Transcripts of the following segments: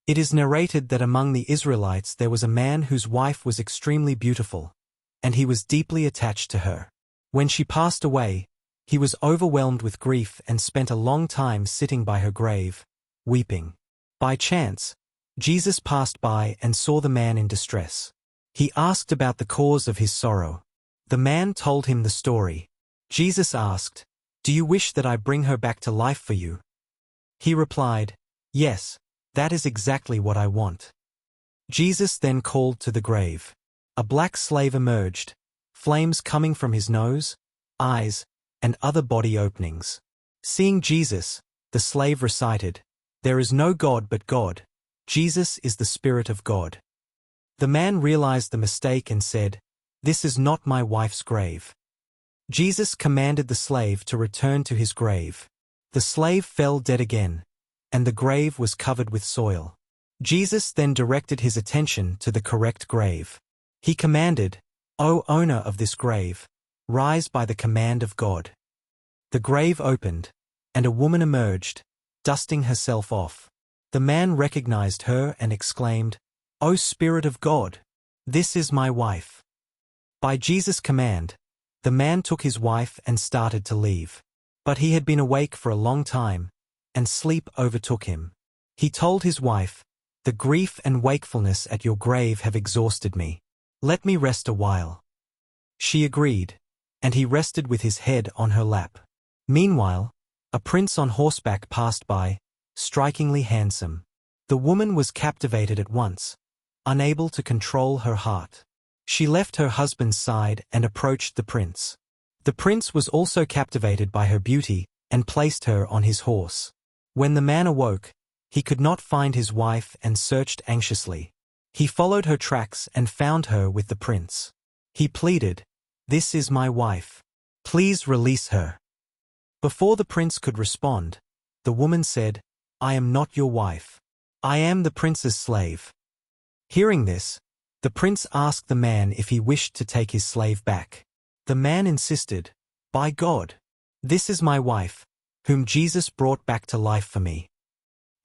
It is narrated that among the Israelites there was a man whose wife was extremely beautiful, and he was deeply attached to her. When she passed away, he was overwhelmed with grief and spent a long time sitting by her grave, weeping. By chance, Jesus passed by and saw the man in distress. He asked about the cause of his sorrow. The man told him the story. Jesus asked, "Do you wish that I bring her back to life for you?" He replied, "Yes, that is exactly what I want." Jesus then called to the grave. A black slave emerged, flames coming from his nose, eyes, and other body openings. Seeing Jesus, the slave recited, "There is no God but God. Jesus is the Spirit of God." The man realized the mistake and said, "This is not my wife's grave." Jesus commanded the slave to return to his grave. The slave fell dead again, and the grave was covered with soil. Jesus then directed his attention to the correct grave. He commanded, "O owner of this grave, rise by the command of God." The grave opened, and a woman emerged, dusting herself off. The man recognized her and exclaimed, "O Spirit of God, this is my wife." By Jesus' command, the man took his wife and started to leave. But he had been awake for a long time, and sleep overtook him. He told his wife, "The grief and wakefulness at your grave have exhausted me. Let me rest a while." She agreed, and he rested with his head on her lap. Meanwhile, a prince on horseback passed by, strikingly handsome. The woman was captivated at once, unable to control her heart. She left her husband's side and approached the prince. The prince was also captivated by her beauty and placed her on his horse. When the man awoke, he could not find his wife and searched anxiously. He followed her tracks and found her with the prince. He pleaded, "This is my wife. Please release her." Before the prince could respond, the woman said, "I am not your wife. I am the prince's slave." Hearing this, the prince asked the man if he wished to take his slave back. The man insisted, "By God, this is my wife, whom Jesus brought back to life for me."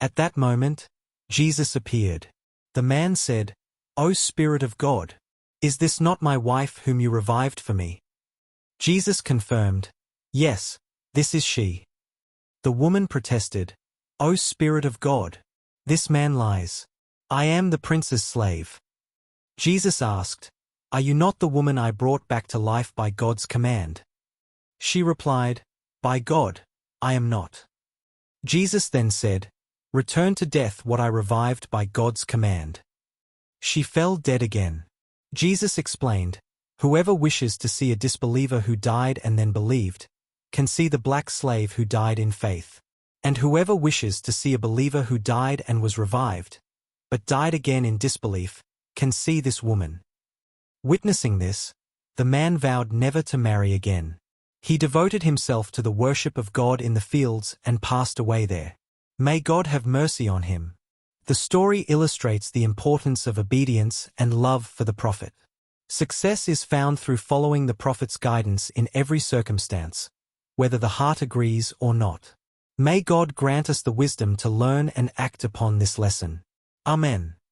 At that moment, Jesus appeared. The man said, "O Spirit of God, is this not my wife whom you revived for me?" Jesus confirmed, "Yes, this is she." The woman protested, "O Spirit of God, this man lies. I am the prince's slave." Jesus asked, "Are you not the woman I brought back to life by God's command?" She replied, "By God, I am not." Jesus then said, "Return to death what I revived by God's command." She fell dead again. Jesus explained, "Whoever wishes to see a disbeliever who died and then believed, can see the black slave who died in faith. And whoever wishes to see a believer who died and was revived, but died again in disbelief, can see this woman." Witnessing this, the man vowed never to marry again. He devoted himself to the worship of God in the fields and passed away there. May God have mercy on him. The story illustrates the importance of obedience and love for the prophet. Success is found through following the prophet's guidance in every circumstance, whether the heart agrees or not. May God grant us the wisdom to learn and act upon this lesson. Amen.